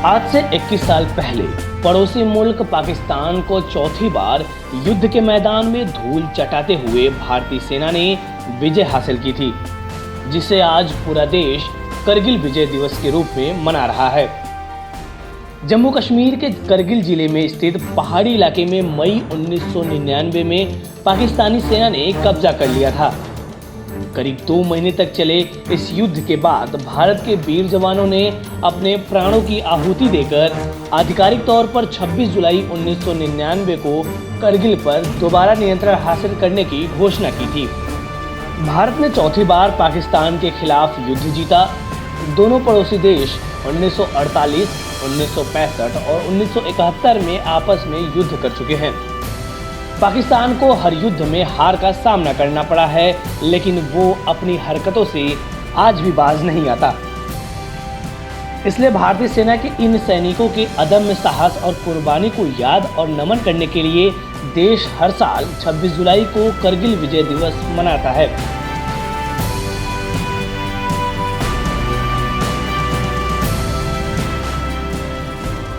आज से 21 साल पहले पड़ोसी मुल्क पाकिस्तान को चौथी बार युद्ध के मैदान में धूल चटाते हुए भारतीय सेना ने विजय हासिल की थी, जिसे आज पूरा देश करगिल विजय दिवस के रूप में मना रहा है। जम्मू कश्मीर के करगिल जिले में स्थित पहाड़ी इलाके में मई 1999 में पाकिस्तानी सेना ने कब्जा कर लिया था। करीब 2 महीने तक चले इस युद्ध के बाद भारत के वीर जवानों ने अपने प्राणों की आहुति देकर आधिकारिक तौर पर 26 जुलाई 1999 को करगिल पर दोबारा नियंत्रण हासिल करने की घोषणा की थी। भारत ने चौथी बार पाकिस्तान के खिलाफ युद्ध जीता। दोनों पड़ोसी देश 1948, 1965 और 1971 में आपस में युद्ध कर चुके हैं। पाकिस्तान को हर युद्ध में हार का सामना करना पड़ा है, लेकिन वो अपनी हरकतों से आज भी बाज नहीं आता। इसलिए भारतीय सेना के इन सैनिकों के अदम्य साहस और कुर्बानी को याद और नमन करने के लिए देश हर साल 26 जुलाई को करगिल विजय दिवस मनाता है।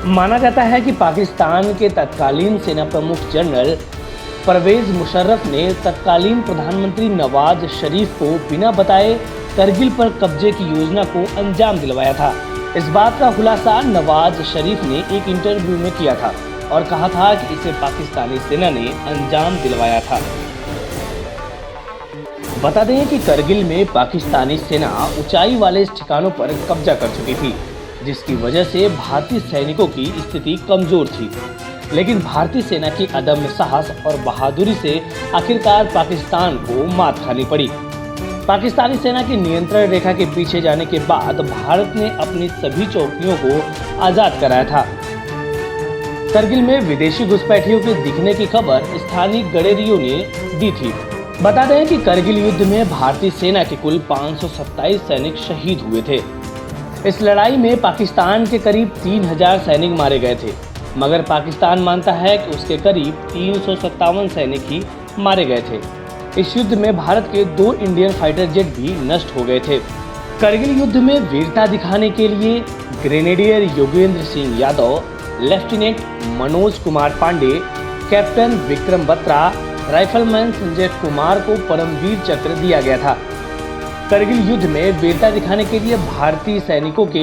माना जाता है कि पाकिस्तान के तत्कालीन सेना प्रमुख जनरल परवेज मुशर्रफ ने तत्कालीन प्रधानमंत्री नवाज शरीफ को बिना बताए करगिल पर कब्जे की योजना को अंजाम दिलवाया था। इस बात का खुलासा नवाज शरीफ ने एक इंटरव्यू में किया था और कहा था कि इसे पाकिस्तानी सेना ने अंजाम दिलवाया था। बता दें कि करगिल में पाकिस्तानी सेना ऊंचाई वाले ठिकानों पर कब्जा कर चुकी थी, जिसकी वजह से भारतीय सैनिकों की स्थिति कमजोर थी। लेकिन भारतीय सेना की अदम्य साहस और बहादुरी से आखिरकार पाकिस्तान को मात खानी पड़ी। पाकिस्तानी सेना की नियंत्रण रेखा के पीछे जाने के बाद भारत ने अपनी सभी चौकियों को आजाद कराया था। करगिल में विदेशी घुसपैठियों के दिखने की खबर स्थानीय गडेरियों ने दी थी। बता दें कि करगिल युद्ध में भारतीय सेना के कुल 527 सैनिक शहीद हुए थे। इस लड़ाई में पाकिस्तान के करीब 3000 सैनिक मारे गए थे, मगर पाकिस्तान मानता है कि उसके करीब 357 सैनिक ही मारे गए थे। इस युद्ध में भारत के 2 इंडियन फाइटर जेट भी नष्ट हो गए थे। करगिल युद्ध में वीरता दिखाने के लिए grenadier Yogendra Singh Yadav, lieutenant Manoj Kumar Pandey, captain Vikram Batra, rifleman Sanjay Kumar को परमवीर चक्र दिया गया था। करगिल युद्ध में वीरता दिखाने के लिए भारतीय सैनिकों के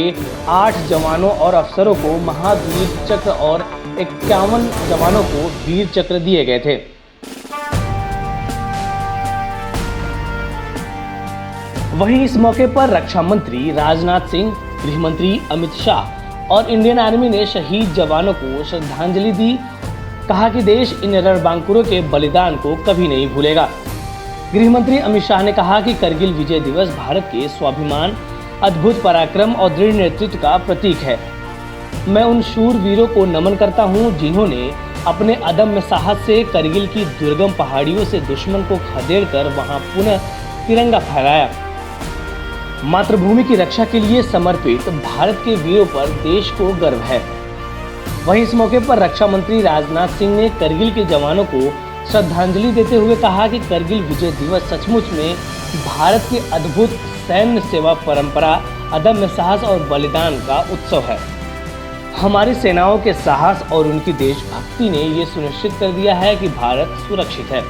8 जवानों और अफसरों को महावीर चक्र और 51 जवानों को वीर चक्र दिए गए थे। वहीं इस मौके पर रक्षा मंत्री राजनाथ सिंह, गृह मंत्री अमित शाह और इंडियन आर्मी ने शहीद जवानों को श्रद्धांजलि दी। कहा कि देश इन रणबांकुरों के बलिदान को कभी नहीं भूलेगा। गृह मंत्री अमित शाह ने कहा कि करगिल विजय दिवस भारत के स्वाभिमान, अद्भुत पराक्रम और दृढ़ नेतृत्व का प्रतीक है। मैं उन शूर वीरों को नमन करता हूं, जिन्होंने अपने अदम्य साहस से करगिल की दुर्गम पहाड़ियों से दुश्मन को खदेड़कर वहां पुनः तिरंगा फहराया। मातृभूमि की रक्षा के लिए समर्पित भारत के वीरों पर देश को गर्व है। वहीं इस मौके पर रक्षा मंत्री राजनाथ सिंह ने करगिल के जवानों को श्रद्धांजलि देते हुए कहा कि करगिल विजय दिवस सचमुच में भारत की अद्भुत सैन्य सेवा परंपरा, अदम्य साहस और बलिदान का उत्सव है। हमारी सेनाओं के साहस और उनकी देशभक्ति ने ये सुनिश्चित कर दिया है कि भारत सुरक्षित है।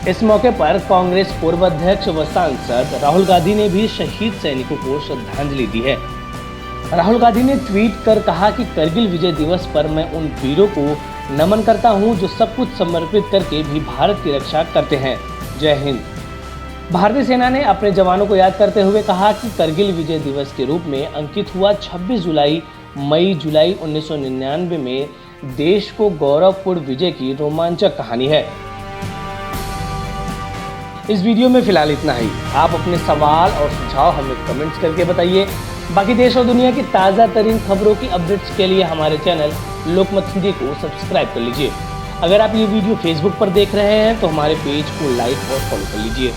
इस मौके पर कांग्रेस पूर्व अध्यक्ष व सांसद राहुल गांधी ने भी शहीद सैनिकों को श्रद्धांजलि दी है। राहुल गांधी ने ट्वीट कर कहा कि करगिल विजय दिवस पर मैं उन वीरों को नमन करता हूं, जो सब कुछ समर्पित करके भी भारत की रक्षा करते हैं। जय हिंद। भारतीय सेना ने अपने जवानों को याद करते हुए कहा कि करगिल विजय दिवस के रूप में अंकित हुआ 26 जुलाई 1999 में देश को गौरवपूर्ण विजय की रोमांचक कहानी है। इस वीडियो में फिलहाल इतना ही। आप अपने सवाल और सुझाव हमें कमेंट्स करके बताइए। बाकी देश और दुनिया की ताज़ा तरीन खबरों की अपडेट्स के लिए हमारे चैनल लोकमत हिंदी को सब्सक्राइब कर लीजिए। अगर आप ये वीडियो फेसबुक पर देख रहे हैं तो हमारे पेज को लाइक और फॉलो कर लीजिए।